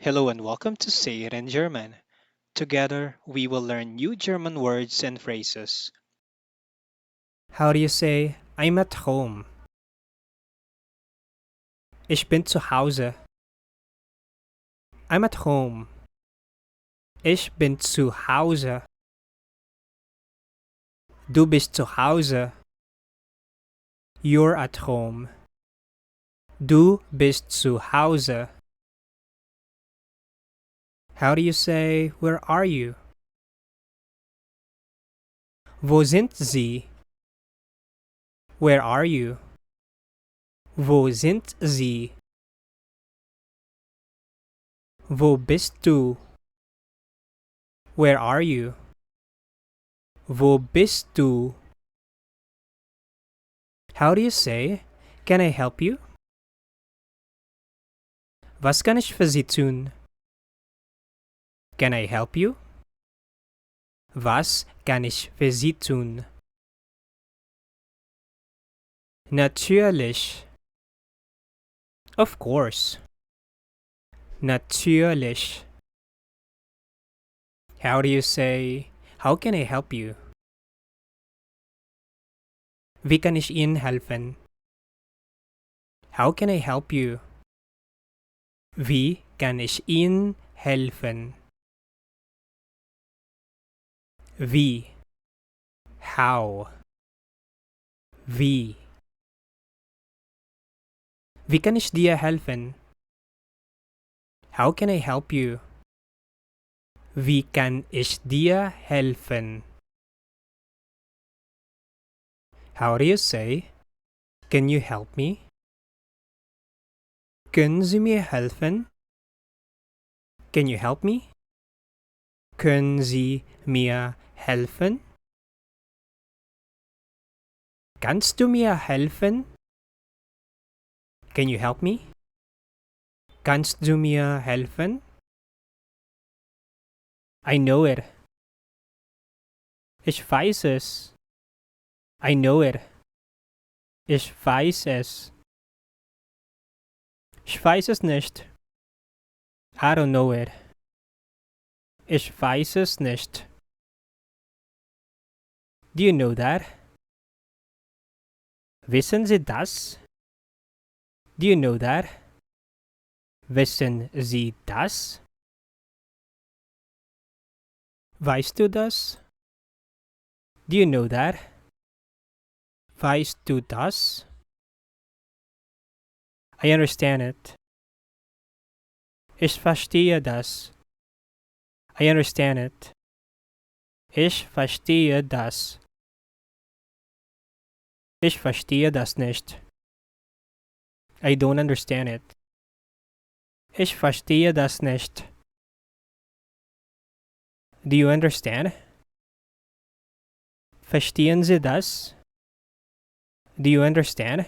Hello and welcome to Say It in German. Together, we will learn new German words and phrases. How do you say I'm at home? Ich bin zu Hause. I'm at home. Ich bin zu Hause. Du bist zu Hause. You're at home. Du bist zu Hause. How do you say where are you? Wo sind Sie? Where are you? Wo sind Sie? Wo bist du? Where are you? Wo bist du? How do you say can I help you? Was kann ich für Sie tun? Can I help you? Was kann ich für Sie tun? Natürlich. Of course. Natürlich. How do you say, how can I help you? Wie kann ich Ihnen helfen? How can I help you? Wie kann ich Ihnen helfen? Wie. How. Wie. Wie kann ich dir helfen? How can I help you? Wie kann ich dir helfen? How do you say, can you help me? Können Sie mir helfen? Can you help me? Können Sie mir helfen? Kannst du mir helfen? Can you help me? Kannst du mir helfen? I know it. Ich weiß es. I know it. Ich weiß es. Ich weiß es nicht. I don't know it. Ich weiß es nicht. Do you know that? Wissen Sie das? Do you know that? Wissen Sie das? Weißt du das? Do you know that? Weißt du das? I understand it. Ich verstehe das. I understand it. Ich verstehe das. Ich verstehe das nicht. I don't understand it. Ich verstehe das nicht. Do you understand? Verstehen Sie das? Do you understand?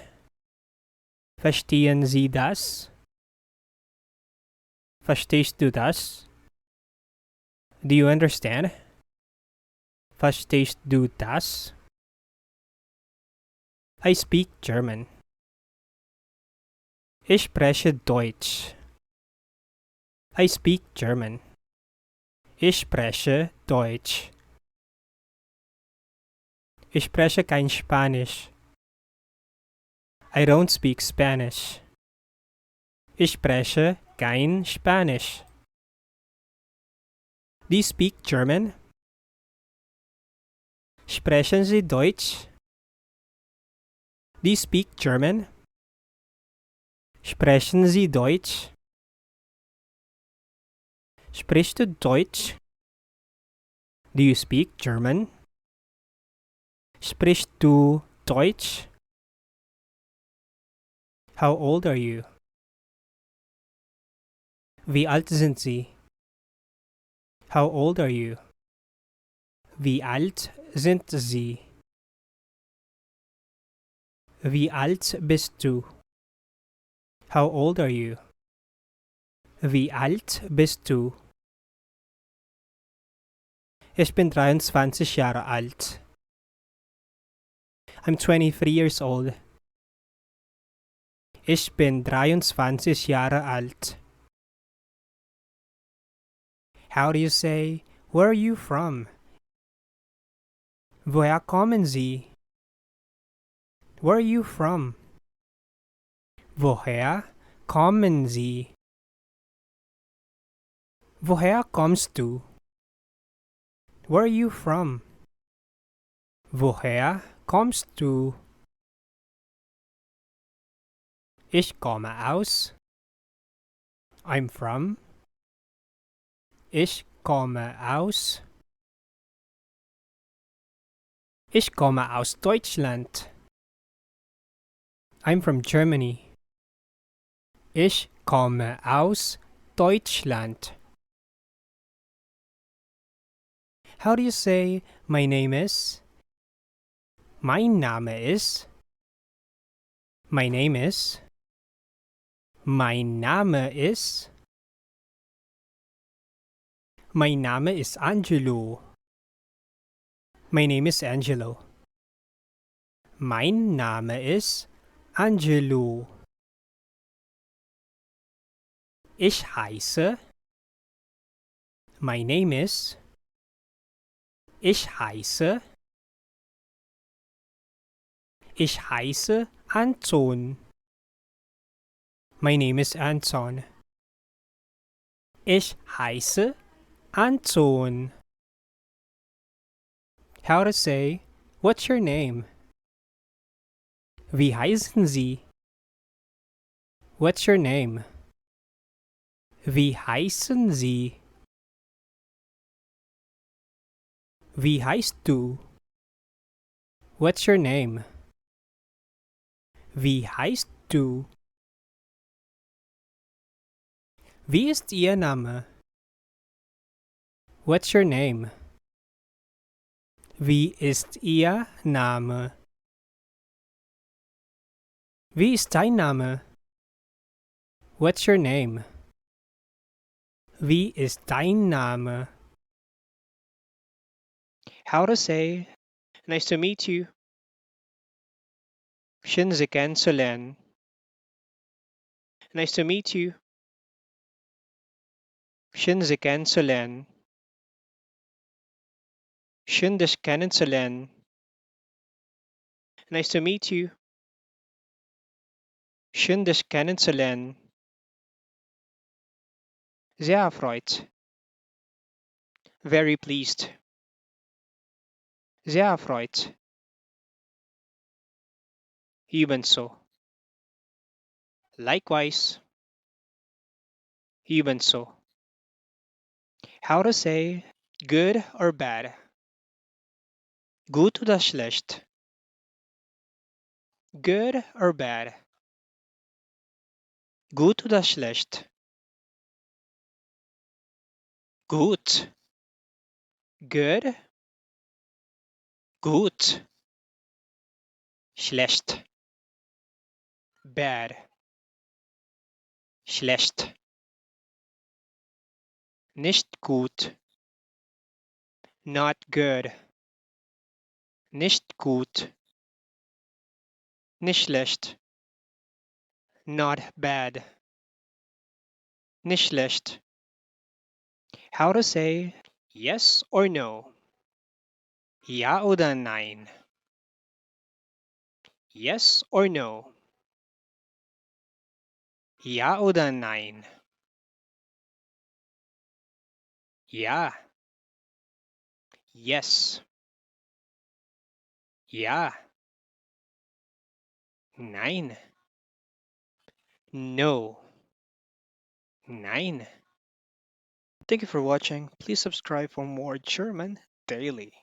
Verstehen Sie das? Verstehst du das? Do you understand? Verstehst du das? I speak German. Ich spreche Deutsch. I speak German. Ich spreche Deutsch. Ich spreche kein Spanisch. I don't speak Spanish. Ich spreche kein Spanisch. Do you speak German? Sprechen Sie Deutsch? Do you speak German? Sprechen Sie Deutsch? Sprichst du Deutsch? Do you speak German? Sprichst du Deutsch? How old are you? Wie alt sind Sie? How old are you? Wie alt sind Sie? Wie alt bist du? How old are you? Wie alt bist du? Ich bin 23 Jahre alt. I'm 23 years old. Ich bin 23 Jahre alt. How do you say, where are you from? Woher kommen Sie? Where are you from? Woher kommen Sie? Woher kommst du? Where are you from? Woher kommst du? Ich komme aus. I'm from. Ich komme aus. Ich komme aus Deutschland. I'm from Germany. Ich komme aus Deutschland. How do you say, my name is? Mein Name ist. My name is. Mein Name ist. Mein Name ist Angelo. My name is Angelo. Mein Name ist Angelo. Ich heiße. My name is. Ich heiße. Ich heiße Anton. My name is Anton. Ich heiße Anton. How to say, what's your name? Wie heißen Sie? What's your name? Wie heißen Sie? Wie heißt du? What's your name? Wie heißt du? Wie ist Ihr Name? What's your name? Wie ist Ihr Name? Wie ist dein Name? What's your name? Wie ist dein Name? How to say, nice to meet you. Schön Sie kennenzulernen. Nice to meet you. Schön Sie kennenzulernen. Schön dich kennenzulernen. Nice to meet you. Schön dich kennenzulernen. Sehr erfreut. Very pleased. Sehr erfreut. Ebenso. Likewise. Ebenso. How to say good or bad? Gut oder schlecht? Good or bad? Gut oder schlecht? Gut. Good. Gut. Schlecht. Bad. Schlecht. Nicht gut. Not good. Nicht gut. Nicht schlecht. Not bad. Nicht schlecht. How to say yes or no? Ja oder nein? Yes or no? Ja oder nein? Ja. Yes. Ja. Nein. No. Nein. Thank you for watching. Please subscribe for more German daily.